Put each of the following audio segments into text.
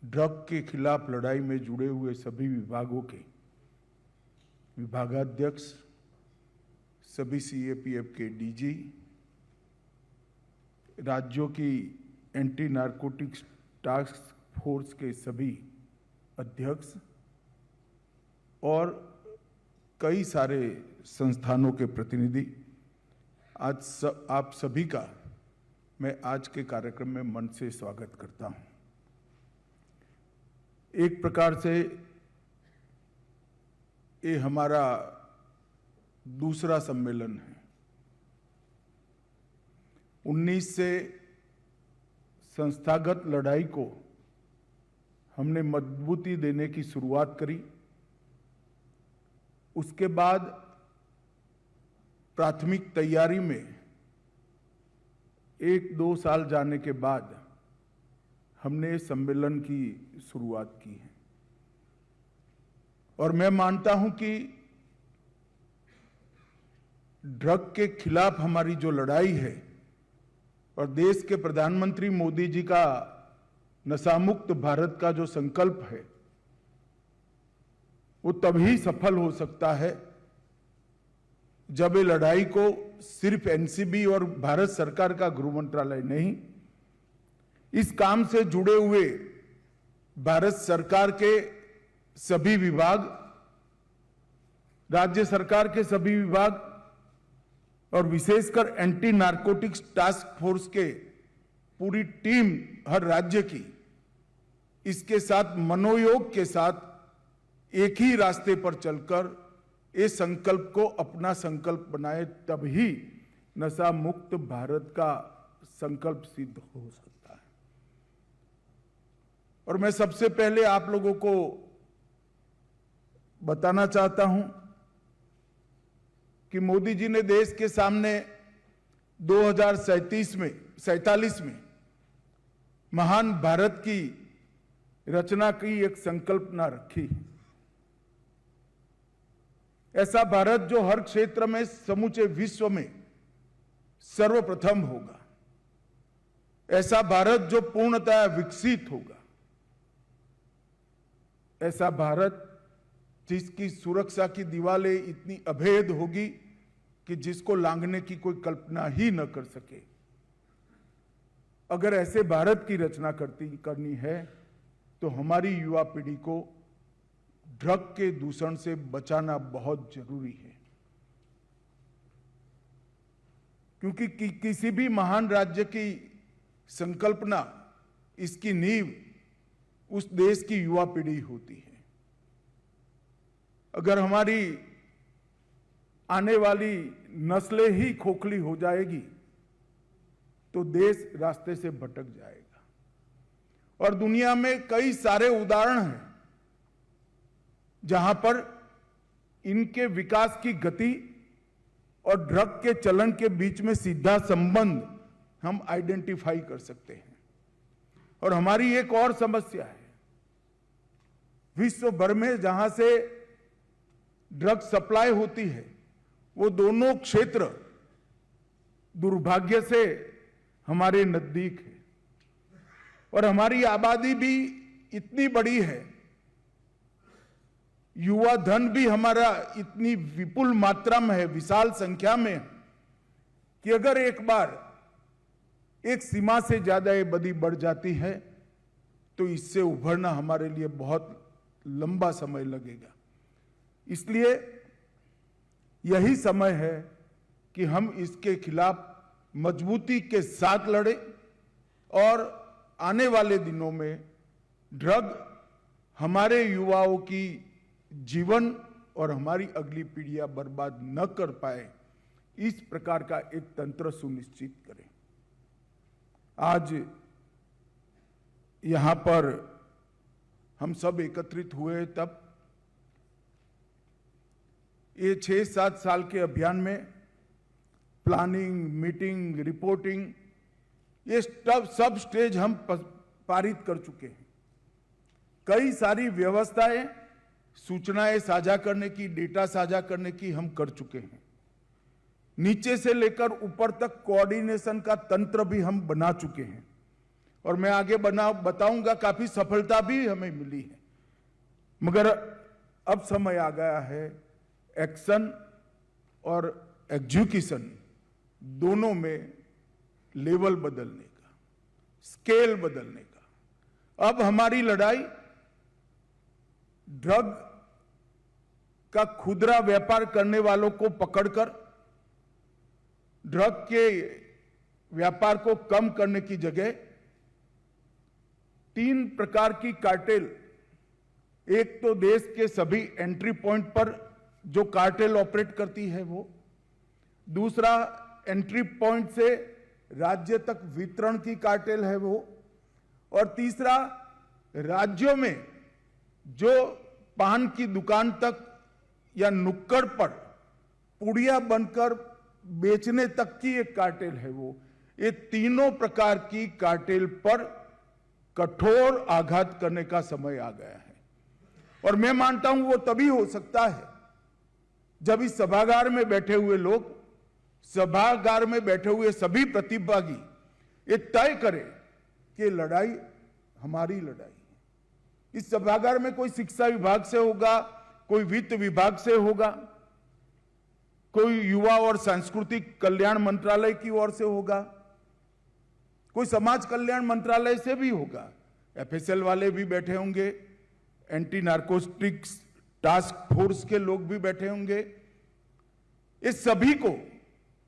Drug के खिलाफ लड़ाई में जुड़े हुए सभी विभागों के विभागाध्यक्ष, सभी सीएपीएफ के डीजी, राज्यों की एंटी नारकोटिक्स टास्क फोर्स के सभी अध्यक्ष और कई सारे संस्थानों के प्रतिनिधि, आप सभी का मैं आज के कार्यक्रम में मन से स्वागत करता हूं। एक प्रकार से ये हमारा दूसरा सम्मेलन है। 19 से संस्थागत लड़ाई को हमने मजबूती देने की शुरुआत करी। उसके बाद प्राथमिक तैयारी में 1-2 साल जाने के बाद हमने सम्मेलन की शुरुआत की है और मैं मानता हूं कि ड्रग के खिलाफ हमारी जो लड़ाई है और देश के प्रधानमंत्री मोदी जी का नशामुक्त भारत का जो संकल्प है, वो तभी सफल हो सकता है जब ये लड़ाई को सिर्फ एनसीबी और भारत सरकार का गृह मंत्रालय नहीं, इस काम से जुड़े हुए भारत सरकार के सभी विभाग, राज्य सरकार के सभी विभाग और विशेषकर एंटी नारकोटिक्स टास्क फोर्स के पूरी टीम हर राज्य की, इसके साथ मनोयोग के साथ एक ही रास्ते पर चलकर इस संकल्प को अपना संकल्प बनाए, तभी नशा मुक्त भारत का संकल्प सिद्ध हो सकता है। और मैं सबसे पहले आप लोगों को बताना चाहता हूं कि मोदी जी ने देश के सामने 2047 में महान भारत की रचना की एक संकल्पना रखी। ऐसा भारत जो हर क्षेत्र में समूचे विश्व में सर्वप्रथम होगा, ऐसा भारत जो पूर्णतः विकसित होगा, ऐसा भारत जिसकी सुरक्षा की दीवारें इतनी अभेद होगी कि जिसको लांघने की कोई कल्पना ही न कर सके। अगर ऐसे भारत की रचना करनी है तो हमारी युवा पीढ़ी को ड्रग के दूषण से बचाना बहुत जरूरी है, क्योंकि किसी भी महान राज्य की संकल्पना, इसकी नींव उस देश की युवा पीढ़ी होती है। अगर हमारी आने वाली नस्लें ही खोखली हो जाएगी तो देश रास्ते से भटक जाएगा। और दुनिया में कई सारे उदाहरण हैं जहां पर इनके विकास की गति और ड्रग के चलन के बीच में सीधा संबंध हम आइडेंटिफाई कर सकते हैं। और हमारी एक और समस्या है, विश्व भर में जहां से ड्रग सप्लाई होती है, वो दोनों क्षेत्र दुर्भाग्य से हमारे नजदीक है और हमारी आबादी भी इतनी बड़ी है, युवा धन भी हमारा इतनी विपुल मात्रा में है, विशाल संख्या में, कि अगर एक बार एक सीमा से ज्यादा ये बदी बढ़ जाती है तो इससे उभरना हमारे लिए बहुत लंबा समय लगेगा। इसलिए यही समय है कि हम इसके खिलाफ मजबूती के साथ लड़ें और आने वाले दिनों में ड्रग हमारे युवाओं की जीवन और हमारी अगली पीढ़ियां बर्बाद न कर पाए, इस प्रकार का एक तंत्र सुनिश्चित करें। आज यहां पर हम सब एकत्रित हुए तब ये 6-7 साल के अभियान में प्लानिंग, मीटिंग, रिपोर्टिंग, ये सब स्टेज हम पारित कर चुके हैं। कई सारी व्यवस्थाएं, सूचनाएं साझा करने की, डेटा साझा करने की हम कर चुके हैं। नीचे से लेकर ऊपर तक कोऑर्डिनेशन का तंत्र भी हम बना चुके हैं और मैं आगे बताऊंगा काफी सफलता भी हमें मिली है, मगर अब समय आ गया है एक्शन और एग्जीक्यूशन दोनों में लेवल बदलने का, स्केल बदलने का। अब हमारी लड़ाई ड्रग का खुदरा व्यापार करने वालों को पकड़कर ड्रग के व्यापार को कम करने की जगह 3 प्रकार की कार्टेल, एक तो देश के सभी एंट्री पॉइंट पर जो कार्टेल ऑपरेट करती है वो, दूसरा एंट्री पॉइंट से राज्य तक वितरण की कार्टेल है वो, और तीसरा राज्यों में जो पान की दुकान तक या नुक्कड़ पर पुड़िया बनकर बेचने तक की एक कार्टेल है वो। ये तीनों प्रकार की कार्टेल पर कठोर आघात करने का समय आ गया है, और मैं मानता हूं वो तभी हो सकता है जब इस सभागार में बैठे हुए लोग, सभागार में बैठे हुए सभी प्रतिभागी ये तय करें कि लड़ाई हमारी लड़ाई है। इस सभागार में कोई शिक्षा विभाग से होगा, कोई वित्त विभाग से होगा, कोई युवा और सांस्कृतिक कल्याण मंत्रालय की ओर से होगा, कोई समाज कल्याण मंत्रालय से भी होगा, एफएसएल वाले भी बैठे होंगे, एंटी नारकोटिक्स टास्क फोर्स के लोग भी बैठे होंगे। इस सभी को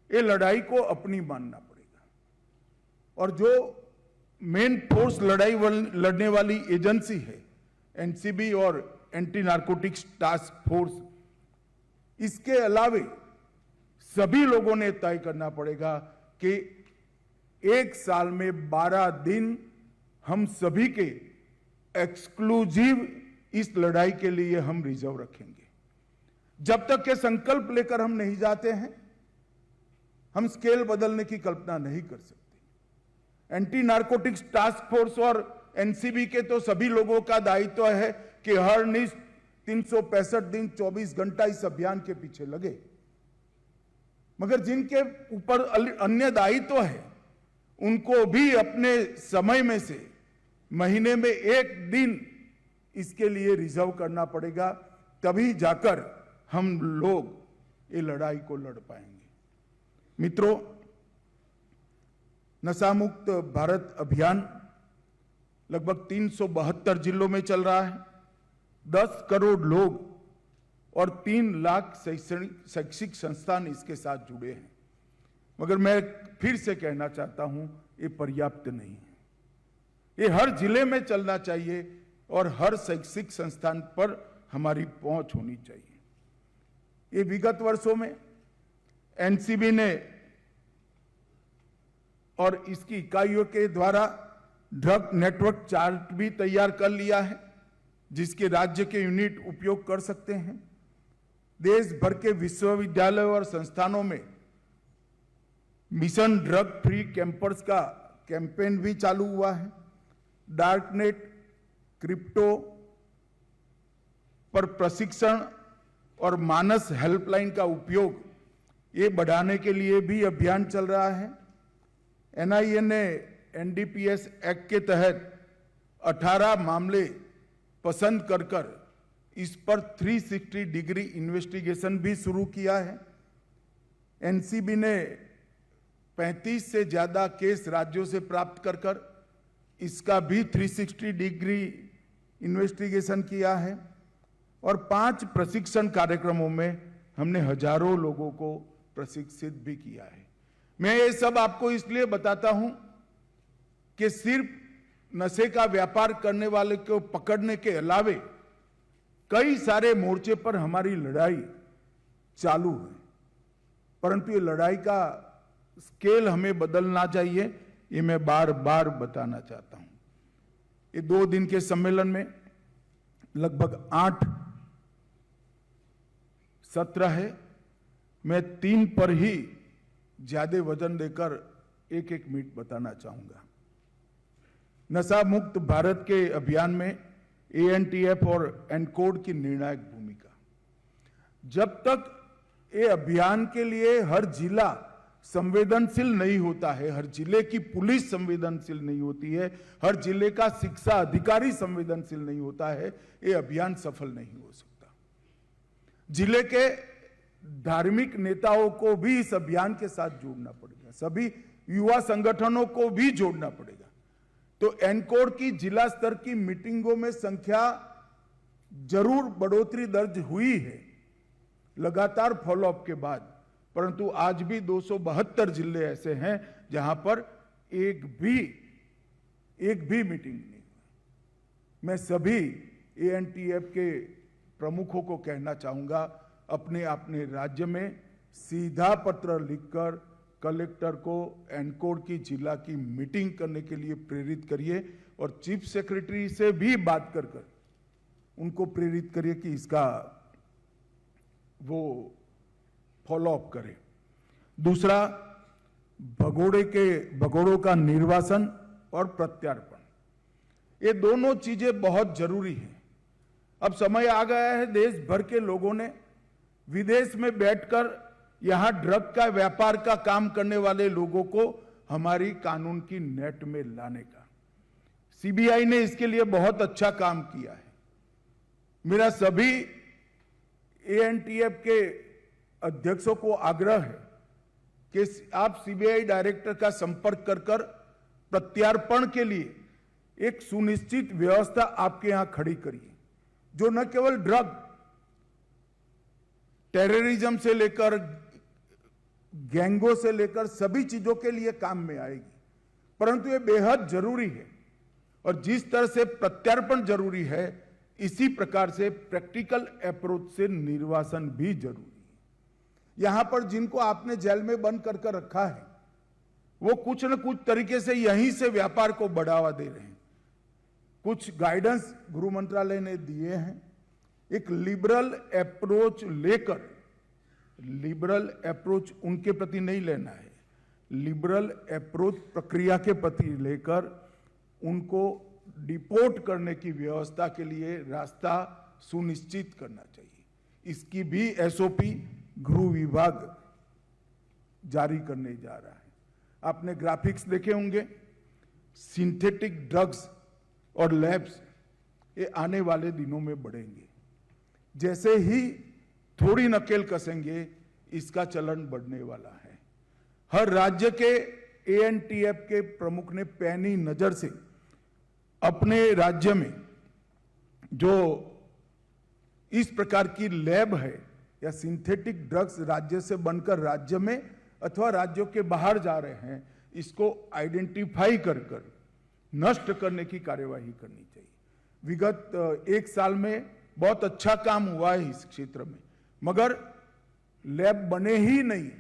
ये लड़ाई को अपनी मानना पड़ेगा, और जो मेन फोर्स लड़ाई लड़ने वाली एजेंसी है एनसीबी और एंटी नारकोटिक्स टास्क फोर्स, इसके अलावे सभी लोगों ने तय करना पड़ेगा कि एक साल में 12 दिन हम सभी के एक्सक्लूसिव इस लड़ाई के लिए हम रिजर्व रखेंगे। जब तक के संकल्प लेकर हम नहीं जाते हैं, हम स्केल बदलने की कल्पना नहीं कर सकते। एंटी नारकोटिक्स टास्क फोर्स और एनसीबी के तो सभी लोगों का दायित्व है कि हर निष्ठ 365 दिन 24 घंटा इस अभियान के पीछे लगे, मगर जिनके ऊपर अन्य दायित्व है उनको भी अपने समय में से महीने में 1 दिन इसके लिए रिजर्व करना पड़ेगा, तभी जाकर हम लोग ये लड़ाई को लड़ पाएंगे। मित्रों, नशा मुक्त भारत अभियान लगभग 372 जिलों में चल रहा है। 10 करोड़ लोग और 3 लाख शैक्षिक संस्थान इसके साथ जुड़े हैं, मगर मैं फिर से कहना चाहता हूं ये पर्याप्त नहीं है। ये हर जिले में चलना चाहिए और हर शैक्षिक संस्थान पर हमारी पहुंच होनी चाहिए। ये विगत वर्षों में एनसीबी ने और इसकी इकाइयों के द्वारा ड्रग नेटवर्क चार्ट भी तैयार कर लिया है, जिसके राज्य के यूनिट उपयोग कर सकते हैं। देश भर के विश्वविद्यालयों और संस्थानों में मिशन ड्रग फ्री कैंपस का कैंपेन भी चालू हुआ है। डार्कनेट, क्रिप्टो पर प्रशिक्षण और मानस हेल्पलाइन का उपयोग ये बढ़ाने के लिए भी अभियान चल रहा है। एनआईए ने एनडीपीएस एक्ट के तहत 18 मामले पसंद कर इस पर 360 डिग्री इन्वेस्टिगेशन भी शुरू किया है। एनसीबी ने 35 से ज्यादा केस राज्यों से प्राप्त कर इसका भी 360 डिग्री इन्वेस्टिगेशन किया है, और 5 प्रशिक्षण कार्यक्रमों में हमने हजारों लोगों को प्रशिक्षित भी किया है। मैं ये सब आपको इसलिए बताता हूं कि सिर्फ नशे का व्यापार करने वाले को पकड़ने के अलावे कई सारे मोर्चे पर हमारी लड़ाई चालू है, परंतु ये लड़ाई का स्केल हमें बदलना चाहिए, ये मैं बार बार बताना चाहता हूं। ये 2 दिन के सम्मेलन में लगभग 8 सत्र है। मैं 3 पर ही ज्यादा वजन देकर एक मिनट बताना चाहूंगा। नशा मुक्त भारत के अभियान में एएनटीएफ और एनकोड की निर्णायक भूमिका। जब तक ये अभियान के लिए हर जिला संवेदनशील नहीं होता है, हर जिले की पुलिस संवेदनशील नहीं होती है, हर जिले का शिक्षा अधिकारी संवेदनशील नहीं होता है, ये अभियान सफल नहीं हो सकता। जिले के धार्मिक नेताओं को भी इस अभियान के साथ जोड़ना पड़ेगा, सभी युवा संगठनों को भी जोड़ना पड़ेगा। तो एनकोर की जिला स्तर की मीटिंगों में संख्या जरूर बढ़ोतरी दर्ज हुई है लगातार फॉलोअप के बाद, परंतु आज भी 272 जिले ऐसे हैं जहां पर एक भी मीटिंग नहीं हुई। मैं सभी एएनटीएफ के प्रमुखों को कहना चाहूंगा, अपने अपने राज्य में सीधा पत्र लिखकर कलेक्टर को एनकोर की जिला की मीटिंग करने के लिए प्रेरित करिए और चीफ सेक्रेटरी से भी बात कर उनको प्रेरित करिए कि इसका वो फॉलोअप करें। दूसरा, भगोड़ों का निर्वासन और प्रत्यार्पण, ये दोनों चीजें बहुत जरूरी हैं। अब समय आ गया है देश भर के लोगों ने विदेश में बैठकर यहां ड्रग का व्यापार का काम करने वाले लोगों को हमारी कानून की नेट में लाने का। सीबीआई ने इसके लिए बहुत अच्छा काम किया है। मेरा सभी एएनटीएफ के अध्यक्षों को आग्रह है कि आप सीबीआई डायरेक्टर का संपर्क कर प्रत्यार्पण के लिए एक सुनिश्चित व्यवस्था आपके यहां खड़ी करिए, जो न केवल ड्रग, टेररिज्म से लेकर गैंगों से लेकर सभी चीजों के लिए काम में आएगी, परंतु ये बेहद जरूरी है। और जिस तरह से प्रत्यार्पण जरूरी है, इसी प्रकार से प्रैक्टिकल अप्रोच से निर्वासन भी जरूरी है। यहां पर जिनको आपने जेल में बंद कर रखा है, वो कुछ न कुछ तरीके से यहीं से व्यापार को बढ़ावा दे रहे हैं। कुछ गाइडेंस गृह मंत्रालय ने दिए हैं, एक लिबरल अप्रोच लेकर, लिबरल अप्रोच उनके प्रति नहीं लेना है, लिबरल अप्रोच प्रक्रिया के प्रति लेकर उनको डिपोर्ट करने की व्यवस्था के लिए रास्ता सुनिश्चित करना चाहिए। इसकी भी एसओपी गृह विभाग जारी करने जा रहा है। आपने ग्राफिक्स देखे होंगे, सिंथेटिक ड्रग्स और लैब्स ये आने वाले दिनों में बढ़ेंगे। जैसे ही थोड़ी नकेल कसेंगे, इसका चलन बढ़ने वाला है। हर राज्य के एएनटीएफ के प्रमुख ने पैनी नजर से अपने राज्य में जो इस प्रकार की लैब है या सिंथेटिक ड्रग्स राज्य से बनकर राज्य में अथवा राज्यों के बाहर जा रहे हैं, इसको आइडेंटिफाई कर नष्ट करने की कार्यवाही करनी चाहिए। विगत एक साल में बहुत अच्छा काम हुआ है इस क्षेत्र में, मगर लैब बने ही नहीं,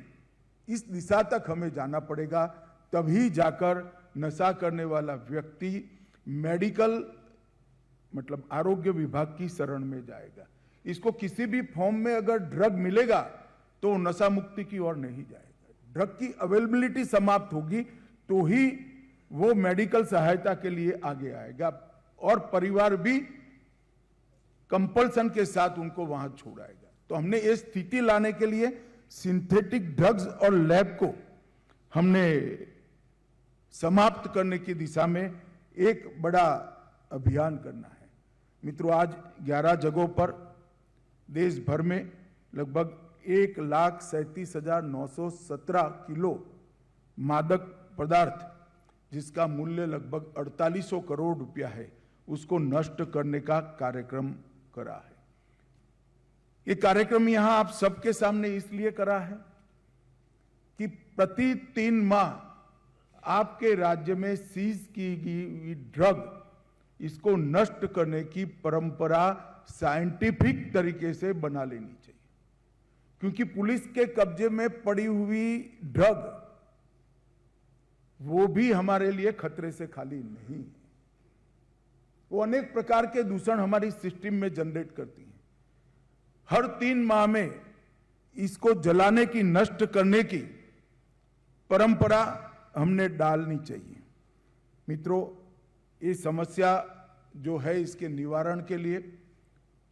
इस दिशा तक हमें जाना पड़ेगा, तभी जाकर नशा करने वाला व्यक्ति मेडिकल मतलब आरोग्य विभाग की शरण में जाएगा। इसको किसी भी फॉर्म में अगर ड्रग मिलेगा तो नशा मुक्ति की ओर नहीं जाएगा। ड्रग की अवेलेबिलिटी समाप्त होगी तो ही वो मेडिकल सहायता के लिए आगे आएगा और परिवार भी कंपल्सन के साथ उनको वहां छोड़ाएगा। तो हमने ये स्थिति लाने के लिए सिंथेटिक ड्रग्स और लैब को हमने समाप्त करने की दिशा में एक बड़ा अभियान करना है। मित्रों, आज 11 जगहों पर देश भर में लगभग 1,37,917 किलो मादक पदार्थ, जिसका मूल्य लगभग 4800 करोड़ रुपया है, उसको नष्ट करने का कार्यक्रम करा है। ये कार्यक्रम यहां आप सबके सामने इसलिए करा है कि प्रति 3 माह आपके राज्य में सीज की गई ड्रग, इसको नष्ट करने की परंपरा साइंटिफिक तरीके से बना लेनी चाहिए। क्योंकि पुलिस के कब्जे में पड़ी हुई ड्रग वो भी हमारे लिए खतरे से खाली नहीं है। वो अनेक प्रकार के दूषण हमारी सिस्टम में जनरेट करती है। हर 3 माह में इसको जलाने की, नष्ट करने की परंपरा हमने डालनी चाहिए। मित्रों, ये समस्या जो है, इसके निवारण के लिए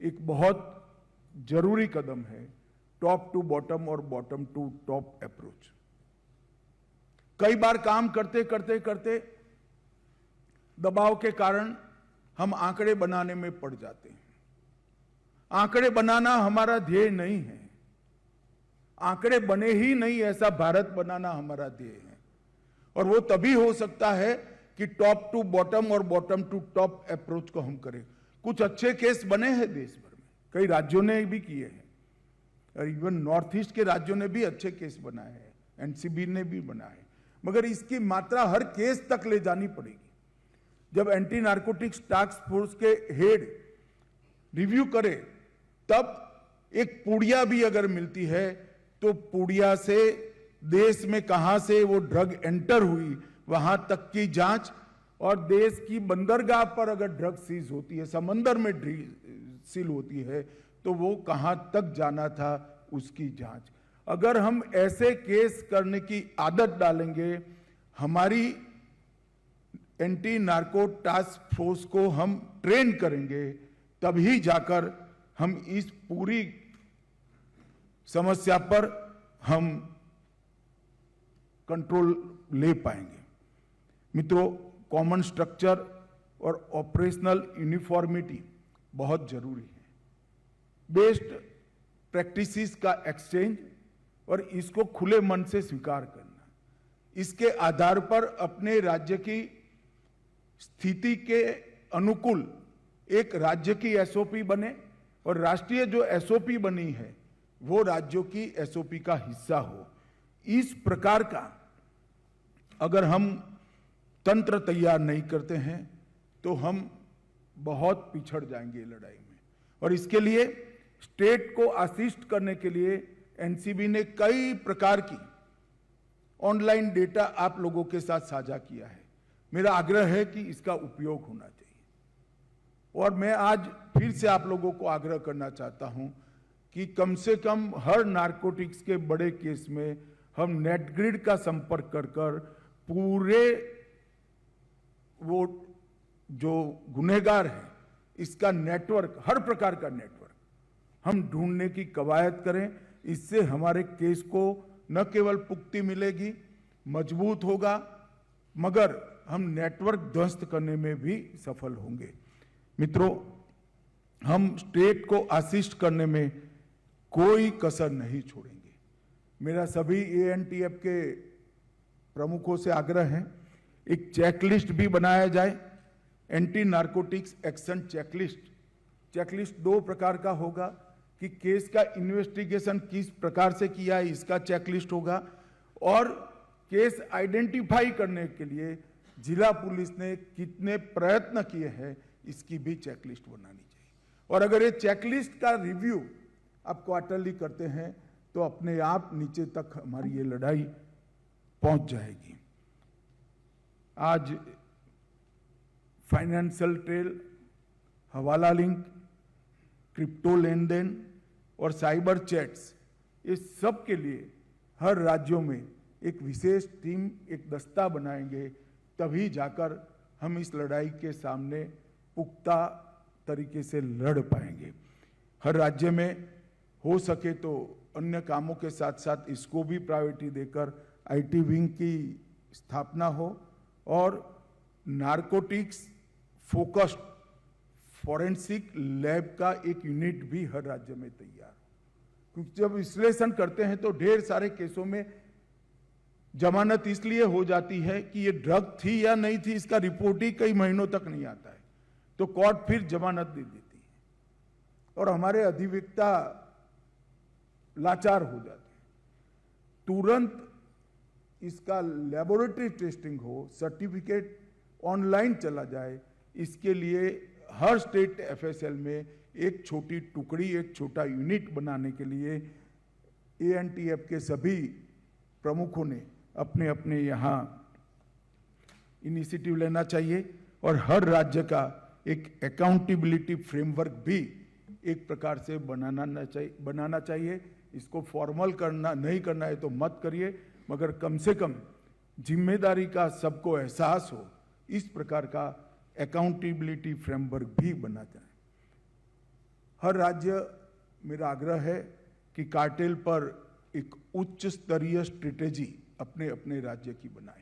एक बहुत जरूरी कदम है टॉप टू बॉटम और बॉटम टू टॉप अप्रोच। कई बार काम करते करते करते दबाव के कारण हम आंकड़े बनाने में पड़ जाते हैं। आंकड़े बनाना हमारा ध्येय नहीं है, आंकड़े बने ही नहीं ऐसा भारत बनाना हमारा ध्येय है। और वो तभी हो सकता है कि टॉप टू बॉटम और बॉटम टू टॉप अप्रोच को हम करें। कुछ अच्छे केस बने हैं देश भर में, कई राज्यों ने भी किए हैं, और इवन नॉर्थ ईस्ट के राज्यों ने भी अच्छे केस बनाए हैं, एनसीबी ने भी बनाए, मगर इसकी मात्रा हर केस तक ले जानी पड़ेगी। जब एंटी नारकोटिक्स टास्क फोर्स के हेड रिव्यू करे तब एक पुड़िया भी अगर मिलती है तो पुड़िया से देश में कहां से वो ड्रग एंटर हुई वहां तक की जांच, और देश की बंदरगाह पर अगर ड्रग सीज होती है, समंदर में सील होती है, तो वो कहां तक जाना था उसकी जांच। अगर हम ऐसे केस करने की आदत डालेंगे, हमारी एंटी नार्को टास्क फोर्स को हम ट्रेन करेंगे, तभी जाकर हम इस पूरी समस्या पर हम कंट्रोल ले पाएंगे। मित्रों, कॉमन स्ट्रक्चर और ऑपरेशनल यूनिफॉर्मिटी बहुत जरूरी है। बेस्ट प्रैक्टिसेस का एक्सचेंज और इसको खुले मन से स्वीकार करना, इसके आधार पर अपने राज्य की स्थिति के अनुकूल एक राज्य की एसओपी बने और राष्ट्रीय जो एसओपी बनी है वो राज्यों की एसओपी का हिस्सा हो। इस प्रकार का अगर हम तंत्र तैयार नहीं करते हैं तो हम बहुत पिछड़ जाएंगे लड़ाई में। और इसके लिए स्टेट को असिस्ट करने के लिए एनसीबी ने कई प्रकार की ऑनलाइन डेटा आप लोगों के साथ साझा किया है। मेरा आग्रह है कि इसका उपयोग होना चाहिए। और मैं आज फिर से आप लोगों को आग्रह करना चाहता हूं कि कम से कम हर नारकोटिक्स के बड़े केस में हम नेट ग्रिड का संपर्क कर पूरे वो जो गुनहगार है इसका नेटवर्क, हर प्रकार का नेटवर्क हम ढूंढने की कवायद करें। इससे हमारे केस को न केवल पुख्ती मिलेगी, मजबूत होगा, मगर हम नेटवर्क ध्वस्त करने में भी सफल होंगे। मित्रों, हम स्टेट को असिस्ट करने में कोई कसर नहीं छोड़ेंगे। मेरा सभी एएनटीएफ के प्रमुखों से आग्रह है, एक चेकलिस्ट भी बनाया जाए, anti narcotics action checklist. Checklist दो प्रकार का होगा कि केस का इन्वेस्टिगेशन किस प्रकार से किया है इसका चेकलिस्ट होगा, और केस आइडेंटिफाई करने के लिए जिला पुलिस ने कितने प्रयत्न किए हैं इसकी भी चेकलिस्ट बनानी चाहिए। और अगर ये चेकलिस्ट का रिव्यू आप क्वार्टरली करते हैं तो अपने आप नीचे तक हमारी ये लड़ाई पहुंच जाएगी। आज फाइनेंशियल ट्रेल, हवाला लिंक, क्रिप्टो लेन देन और साइबर चैट्स, ये सब के लिए हर राज्यों में एक विशेष टीम, एक दस्ता बनाएंगे, तभी जाकर हम इस लड़ाई के सामने पुख्ता तरीके से लड़ पाएंगे। हर राज्य में हो सके तो अन्य कामों के साथ साथ इसको भी प्रायोरिटी देकर आईटी विंग की स्थापना हो और नारकोटिक्स फोकस्ड फॉरेंसिक लैब का एक यूनिट भी हर राज्य में तैयार हो। क्योंकि जब विश्लेषण करते हैं तो ढेर सारे केसों में जमानत इसलिए हो जाती है कि ये ड्रग थी या नहीं थी इसका रिपोर्ट ही कई महीनों तक नहीं आता है, तो कोर्ट फिर जमानत दे देती है और हमारे अधिवक्ता लाचार हो जाते हैं। तुरंत इसका लेबोरेटरी टेस्टिंग हो, सर्टिफिकेट ऑनलाइन चला जाए, इसके लिए हर स्टेट एफएसएल में एक छोटी टुकड़ी, एक छोटा यूनिट बनाने के लिए एएनटीएफ के सभी प्रमुखों ने अपने अपने यहाँ इनिशिएटिव लेना चाहिए और हर राज्य का एक अकाउंटेबिलिटी फ्रेमवर्क भी एक प्रकार से बनाना चाहिए। इसको फॉर्मल करना नहीं करना है तो मत करिए, मगर कम से कम जिम्मेदारी का सबको एहसास हो, इस प्रकार का अकाउंटेबिलिटी फ्रेमवर्क भी बना जाए। हर राज्य, मेरा आग्रह है कि कार्टेल पर एक उच्च स्तरीय स्ट्रेटेजी अपने अपने राज्य की बनाए।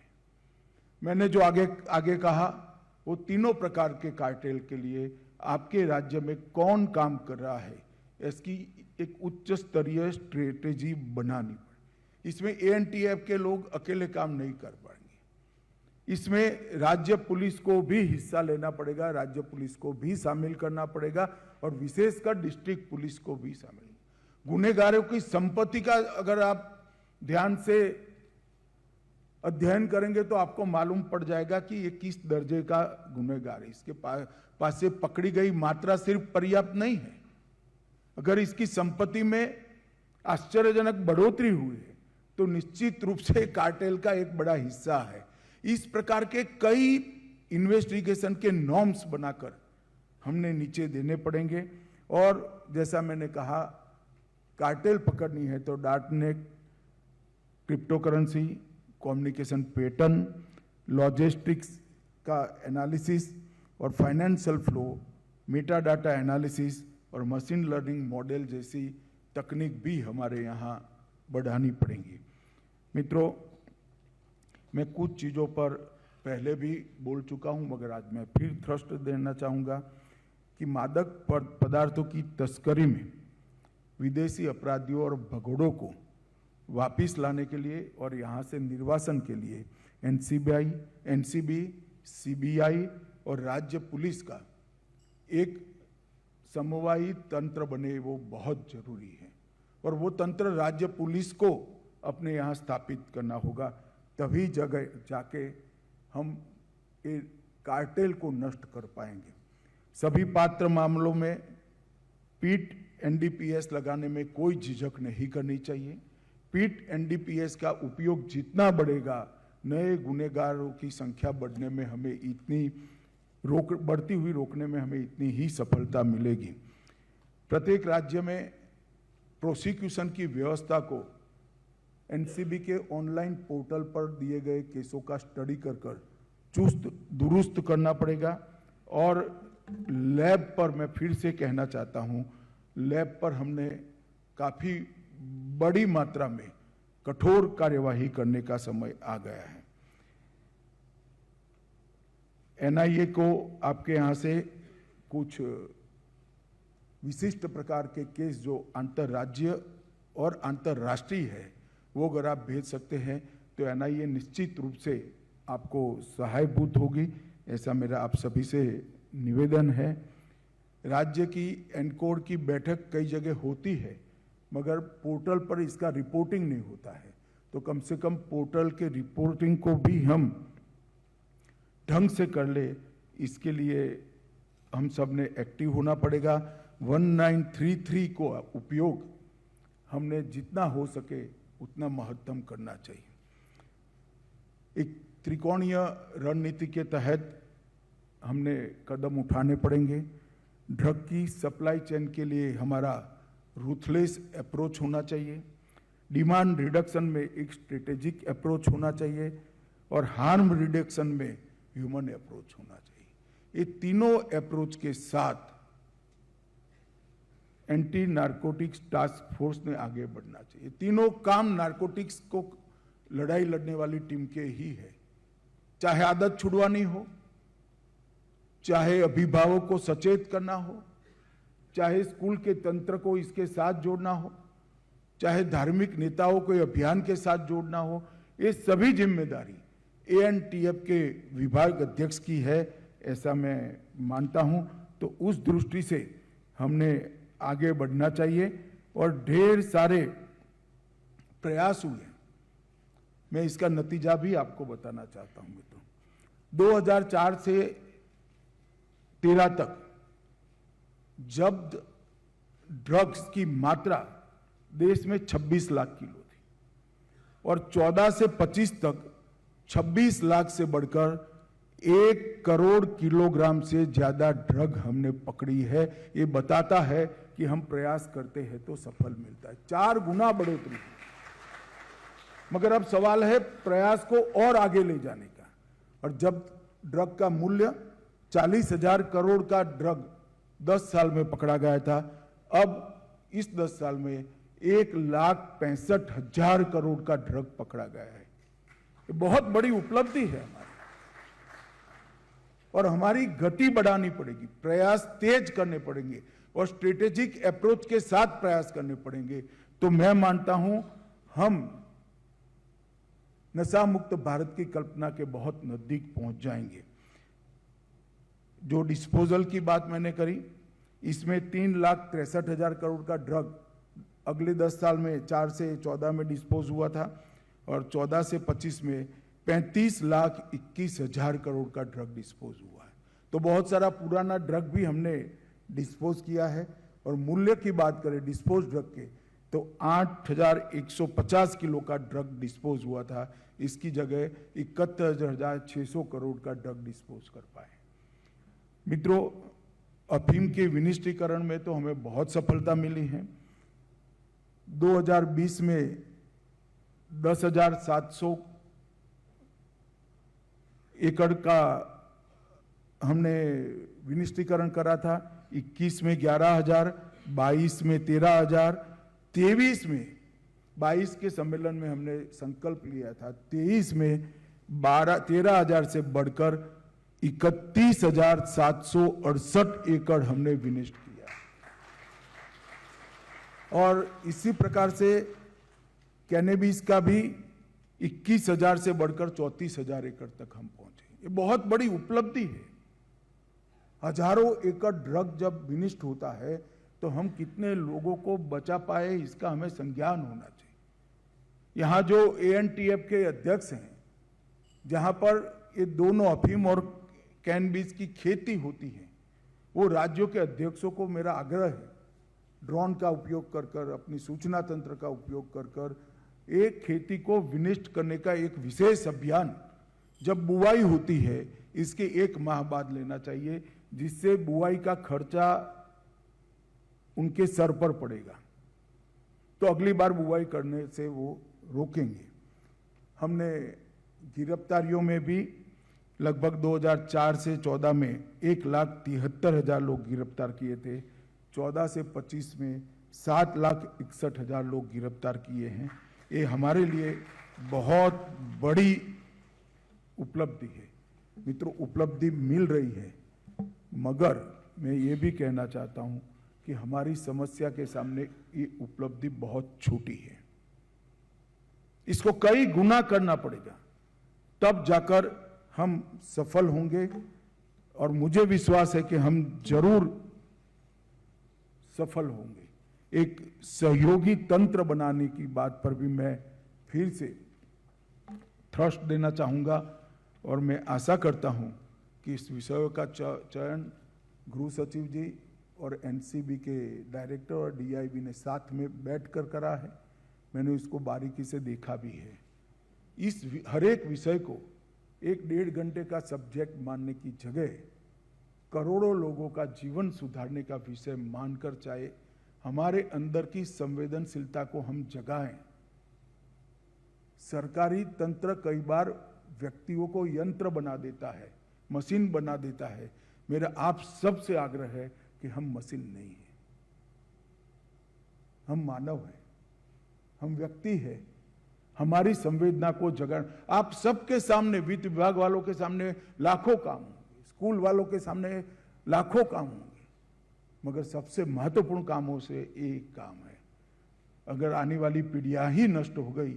मैंने जो आगे आगे कहा वो तीनों प्रकार के कार्टेल के लिए आपके राज्य में कौन काम कर रहा है, इसकी एक उच्च स्तरीय स्ट्रेटेजी बनानी पड़े। इसमें एएनटीएफ के लोग अकेले काम नहीं कर पाएंगे, इसमें राज्य पुलिस को भी हिस्सा लेना पड़ेगा, राज्य पुलिस को भी शामिल करना पड़ेगा और विशेषकर डिस्ट्रिक्ट पुलिस को भी शामिल। गुनहगारों की संपत्ति का अगर आप ध्यान से अध्ययन करेंगे तो आपको मालूम पड़ जाएगा कि ये किस दर्जे का गुनहगार है। इसके पास से पकड़ी गई मात्रा सिर्फ पर्याप्त नहीं है, अगर इसकी संपत्ति में आश्चर्यजनक बढ़ोतरी हुई है तो निश्चित रूप से कार्टेल का एक बड़ा हिस्सा है। इस प्रकार के कई इन्वेस्टिगेशन के नॉर्म्स बनाकर हमने नीचे देने पड़ेंगे और जैसा मैंने कहा कार्टेल पकड़नी है तो darknet, cryptocurrency, communication pattern, logistics का एनालिसिस और financial flow, Meta data analysis और मशीन लर्निंग मॉडल जैसी तकनीक भी हमारे यहाँ बढ़ानी पड़ेंगी। मित्रों, मैं कुछ चीज़ों पर पहले भी बोल चुका हूँ मगर आज मैं फिर थ्रस्ट देना चाहूँगा कि मादक पदार्थों की तस्करी में विदेशी अपराधियों और भगोड़ों को वापिस लाने के लिए और यहाँ से निर्वासन के लिए एनसीबी, सीबीआई और राज्य पुलिस का एक समवायी तंत्र बने, वो बहुत जरूरी है और वो तंत्र राज्य पुलिस को अपने यहाँ स्थापित करना होगा, तभी जगह जाके हम ये कार्टेल को नष्ट कर पाएंगे। सभी पात्र मामलों में पीट एनडीपीएस लगाने में कोई झिझक नहीं करनी चाहिए। पीट एनडीपीएस का उपयोग जितना बढ़ेगा, नए गुनहगारों की संख्या बढ़ने में हमें इतनी बढ़ती हुई रोकने में हमें इतनी ही सफलता मिलेगी। प्रत्येक राज्य में प्रोसिक्यूशन की व्यवस्था को एनसीबी के ऑनलाइन पोर्टल पर दिए गए केसों का स्टडी कर चुस्त दुरुस्त करना पड़ेगा और लैब पर मैं फिर से कहना चाहता हूं, लैब पर हमने काफी बड़ी मात्रा में कठोर कार्यवाही करने का समय आ गया है। एनआईए को आपके यहां से कुछ विशिष्ट प्रकार के केस जो अंतर्राज्य और अंतर्राष्ट्रीय है वो अगर आप भेज सकते हैं तो एनआईए निश्चित रूप से आपको सहायभूत होगी, ऐसा मेरा आप सभी से निवेदन है। राज्य की एनकोड की बैठक कई जगह होती है मगर पोर्टल पर इसका रिपोर्टिंग नहीं होता है, तो कम से कम पोर्टल के रिपोर्टिंग को भी हम ढंग से कर ले, इसके लिए हम सब ने एक्टिव होना पड़ेगा। 1933 को उपयोग हमने जितना हो सके उतना महत्तम करना चाहिए। एक त्रिकोणीय रणनीति के तहत हमने कदम उठाने पड़ेंगे। ड्रग की सप्लाई चेन के लिए हमारा रूथलेस अप्रोच होना चाहिए, डिमांड रिडक्शन में एक स्ट्रेटेजिक अप्रोच होना चाहिए और हार्म रिडक्शन में ह्यूमन अप्रोच होना चाहिए। ये तीनों अप्रोच के साथ एंटी नारकोटिक्स टास्क फोर्स ने आगे बढ़ना चाहिए। तीनों काम नारकोटिक्स को लड़ाई लड़ने वाली टीम के ही है, चाहे आदत छुड़वानी हो, चाहे अभिभावक को सचेत करना हो, चाहे स्कूल के तंत्र को इसके साथ जोड़ना हो, चाहे धार्मिक नेताओं को अभियान के साथ जोड़ना हो, ये सभी जिम्मेदारी एएनटीएफ के विभाग अध्यक्ष की है, ऐसा मैं मानता हूं। तो उस दृष्टि से हमने आगे बढ़ना चाहिए और ढेर सारे प्रयास हुए, मैं इसका नतीजा भी आपको बताना चाहता हूं। तो 2004 से 13 तक जब्त ड्रग्स की मात्रा देश में 26 लाख किलो थी और 14 से 25 तक 26 लाख से बढ़कर 1 करोड़ किलोग्राम से ज्यादा ड्रग हमने पकड़ी है। ये बताता है कि हम प्रयास करते हैं तो सफल मिलता है, 4 गुना बढ़ोतरी। मगर अब सवाल है प्रयास को और आगे ले जाने का, और जब ड्रग का मूल्य 40,000 करोड़ का ड्रग 10 साल में पकड़ा गया था, अब इस 10 साल में 1,65,000 करोड़ का ड्रग पकड़ा गया है। ये बहुत बड़ी उपलब्धि है हमारी। और हमारी गति बढ़ानी पड़ेगी, प्रयास तेज करने पड़ेंगे और स्ट्रेटेजिक अप्रोच के साथ प्रयास करने पड़ेंगे। तो मैं मानता हूं हम नशा मुक्त भारत की कल्पना के बहुत नजदीक पहुंच जाएंगे। जो डिस्पोजल की बात मैंने करी, इसमें 3,63,000 करोड़ का ड्रग अगले 10 साल में 4 से 14 में डिस्पोज हुआ था और 14 से 25 में 35,21,000 करोड़ का ड्रग डिस्पोज हुआ है। तो बहुत सारा पुराना ड्रग भी हमने डिस्पोज किया है। और मूल्य की बात करें डिस्पोज ड्रग के, तो 8,150 किलो का ड्रग डिस्पोज हुआ था, इसकी जगह 71,600 करोड़ का ड्रग डिस्पोज कर पाए। मित्रों, अफीम के विनिष्टीकरण में तो हमें बहुत सफलता मिली है। 2020 में 10,700 एकड़ का हमने विनिष्टीकरण करा था, 21 में 11,000, 22 में 13,000, 23 में 22 के सम्मेलन में हमने संकल्प लिया था, 23 में 13,000 से बढ़कर 31,768 एकड़ हमने विनिष्ट किया। और इसी प्रकार से कैनेबिस का भी 21,000 से बढ़कर 34,000 एकड़ तक हम पहुंचे। ये बहुत बड़ी उपलब्धि है। हजारों एकड़ ड्रग जब विनिष्ट होता है तो हम कितने लोगों को बचा पाए, इसका हमें संज्ञान होना चाहिए। यहां जो ANTF के अध्यक्ष हैं, जहां पर ये दोनों अफीम और कैनबिस की खेती होती है, वो राज्यों के अध्यक्षों को मेरा आग्रह है, ड्रोन का उपयोग कर कर, अपनी सूचना तंत्र का उपयोग कर कर एक खेती को विनिष्ट करने का एक विशेष अभियान जब बुआई होती है इसके 1 माह बाद लेना चाहिए, जिससे बुआई का खर्चा उनके सर पर पड़ेगा, तो अगली बार बुआई करने से वो रोकेंगे। हमने गिरफ्तारियों में भी लगभग 2004 से 14 में 1,73,000 लोग गिरफ्तार किए थे, 14 से 25 में 7,61,000 लोग गिरफ्तार किए हैं। ये हमारे लिए बहुत बड़ी उपलब्धि है। मित्रों, उपलब्धि मिल रही है, मगर मैं ये भी कहना चाहता हूं कि हमारी समस्या के सामने ये उपलब्धि बहुत छोटी है। इसको कई गुना करना पड़ेगा, तब जाकर हम सफल होंगे। और मुझे विश्वास है कि हम जरूर सफल होंगे। एक सहयोगी तंत्र बनाने की बात पर भी मैं फिर से थ्रस्ट देना चाहूंगा और मैं आशा करता हूं कि इस विषय का चयन गृह सचिव जी और NCB के डायरेक्टर और DIB ने साथ में बैठकर करा है। मैंने इसको बारीकी से देखा भी है। इस हर एक विषय को 1-1.5 घंटे का सब्जेक्ट मानने की जगह करोड़ों लोगों का जीवन सुधारने का विषय मानकर, चाहे हमारे अंदर की संवेदनशीलता को हम जगाएं। सरकारी तंत्र कई बार व्यक्तियों को यंत्र बना देता है, मशीन बना देता है। मेरा आप सबसे आग्रह है कि हम मशीन नहीं हैं, हम मानव हैं, हम व्यक्ति हैं। हमारी संवेदना को जगाना। आप सबके सामने, वित्त विभाग वालों के सामने लाखों काम होंगे, स्कूल वालों के सामने लाखों काम होंगे, मगर सबसे महत्वपूर्ण कामों से एक काम है। अगर आने वाली पीढ़ियां ही नष्ट हो गई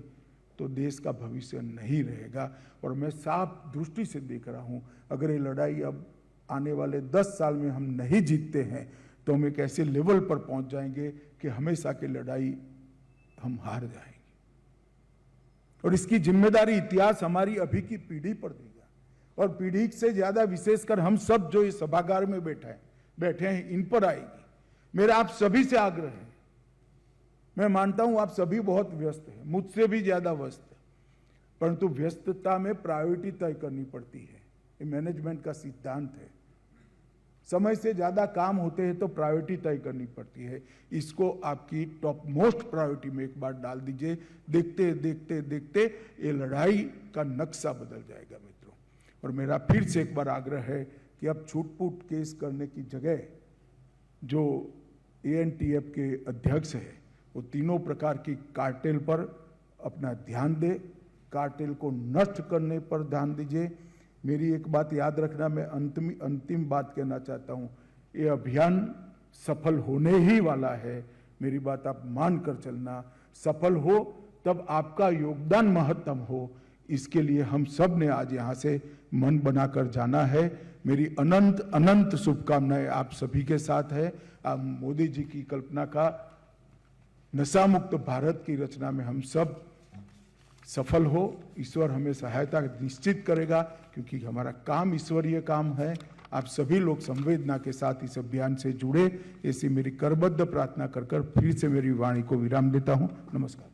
तो देश का भविष्य नहीं रहेगा। और मैं साफ दृष्टि से देख रहा हूं, अगर ये लड़ाई अब आने वाले 10 साल में हम नहीं जीतते हैं तो हम एक ऐसे लेवल पर पहुंच जाएंगे कि हमेशा की लड़ाई हम हार जाएंगे। और इसकी जिम्मेदारी इतिहास हमारी अभी की पीढ़ी पर देगा, और पीढ़ी से ज्यादा विशेषकर हम सब जो इस सभागार में बैठे हैं इन पर आएगी। मेरा आप सभी से आग्रह है, मैं मानता हूं आप सभी बहुत व्यस्त हैं, मुझसे भी ज्यादा व्यस्त है, परंतु व्यस्तता में प्रायोरिटी तय करनी पड़ती है। ये मैनेजमेंट का सिद्धांत है। समय से ज्यादा काम होते हैं तो प्रायोरिटी तय करनी पड़ती है। इसको आपकी टॉप मोस्ट प्रायोरिटी में एक बार डाल दीजिए। देखते देखते देखते ये लड़ाई का नक्शा बदल जाएगा मित्रों। और मेरा फिर से एक बार आग्रह है कि अब छूट-फूट केस करने की जगह जो ANTF के अध्यक्ष है वो तीनों प्रकार की कार्टेल पर अपना ध्यान दे, कार्टेल को नष्ट करने पर ध्यान दीजिए। मेरी एक बात याद रखना, मैं अंतिम बात कहना चाहता हूं, ये अभियान सफल होने ही वाला है। मेरी बात आप मान कर चलना, सफल हो तब आपका योगदान महत्तम हो, इसके लिए हम सब ने आज यहाँ से मन बनाकर जाना है। मेरी अनंत अनंत शुभकामनाएं आप सभी के साथ है। आप मोदी जी की कल्पना का नशा मुक्त भारत की रचना में हम सब सफल हो, ईश्वर हमें सहायता निश्चित करेगा, क्योंकि हमारा काम ईश्वरीय काम है। आप सभी लोग संवेदना के साथ इस अभियान से जुड़े, ऐसी मेरी करबद्ध प्रार्थना कर फिर से मेरी वाणी को विराम देता हूं। नमस्कार।